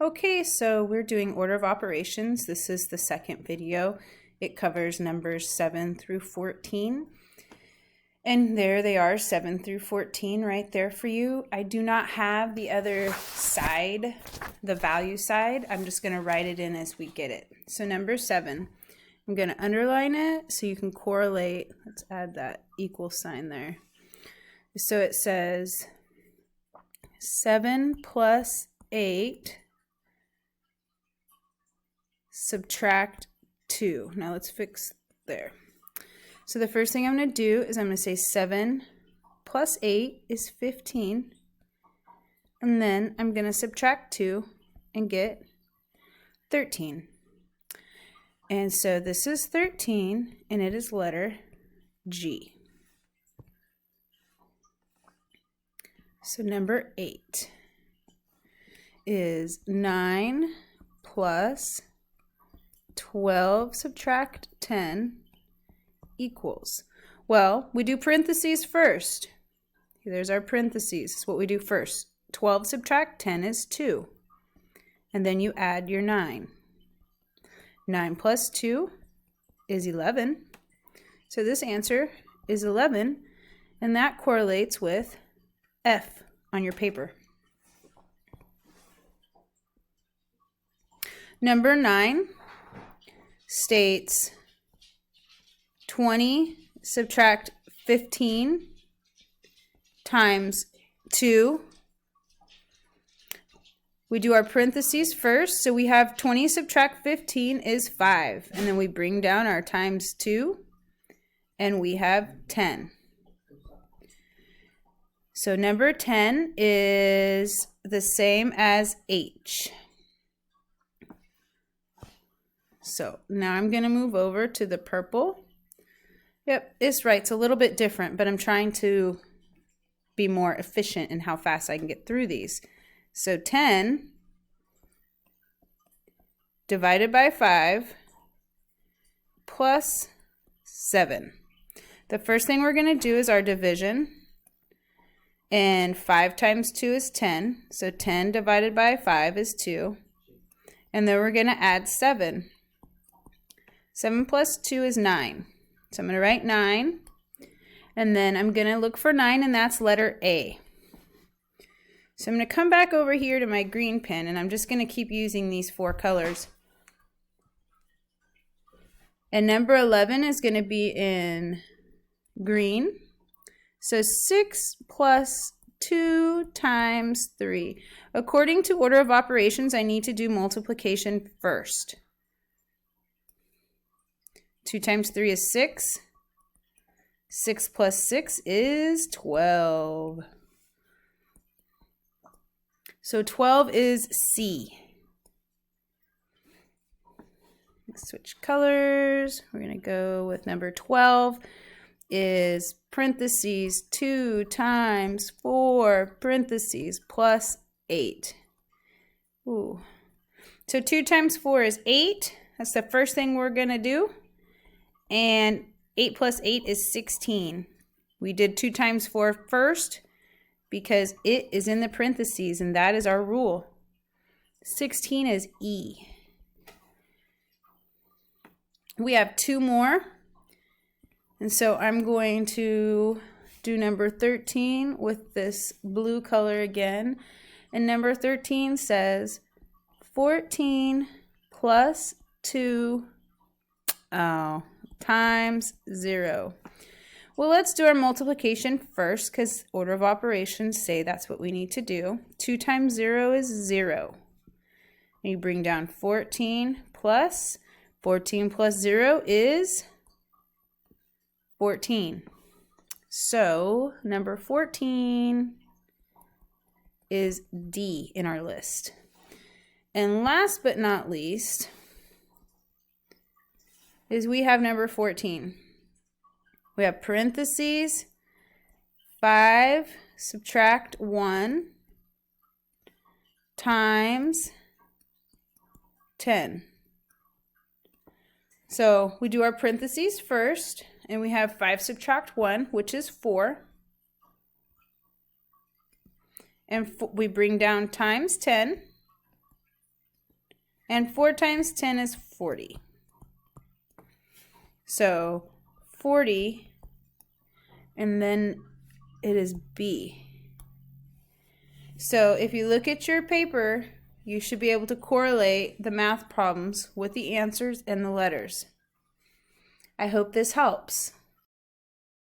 Okay, so we're doing order of operations. This is the second video. It covers numbers 7 through 14. And there they are, 7 through 14 right there for you. I do not have the other side, the value side. I'm just going to write it in as we get it. So number 7, I'm going to underline it so you can correlate. Let's add that equal sign there. So it says 7 plus 8 subtract 2. Now let's fix there. So the first thing I'm going to do is I'm going to say 7 plus 8 is 15. And then I'm going to subtract 2 and get 13. And so this is 13 and it is letter G. So number 8 is 9 plus 12 subtract 10 equals. Well, we do parentheses first. There's our parentheses. That's what we do first. 12 subtract 10 is 2. And then you add your 9. 9 plus 2 is 11. So this answer is 11, and that correlates with F on your paper. Number 9 states 20 subtract 15 times 2. We do our parentheses first, so we have 20 subtract 15 is 5, and then we bring down our times 2, and we have 10. So number 10 is the same as H. So now I'm going to move over to the purple. Yep, it's right. It's a little bit different, but I'm trying to be more efficient in how fast I can get through these. So 10 divided by 5 plus 7. The first thing we're going to do is our division. And 5 times 2 is 10. So 10 divided by 5 is 2. And then we're going to add 7. 7 plus 2 is 9. So I'm going to write 9. And then I'm going to look for 9, and that's letter A. So I'm going to come back over here to my green pen, and I'm just going to keep using these 4 colors. And number 11 is going to be in green. So 6 plus 2 times 3. According to order of operations, I need to do multiplication first. 2 times 3 is 6. 6 plus 6 is 12. So 12 is C. Let's switch colors. We're going to go with number 12 is parentheses 2 times 4 parentheses plus 8. Ooh. So 2 times 4 is 8. That's the first thing we're going to do. And 8 plus 8 is 16. We did 2 times 4 first because it is in the parentheses, and that is our rule. 16 is E. We have 2 more. And so I'm going to do number 13 with this blue color again. And number 13 says 14 plus 2 times 0. Well, let's do our multiplication first because order of operations say that's what we need to do. 2 times 0 is 0. And you bring down 14 plus 0 is 14. So number 14 is D in our list. And last but not least is we have number 14. We have parentheses 5 subtract 1 times 10. So we do our parentheses first, and we have 5 subtract 1, which is 4. And we bring down times 10. And 4 times 10 is 40. So 40, and then it is B. So if you look at your paper, you should be able to correlate the math problems with the answers and the letters. I hope this helps.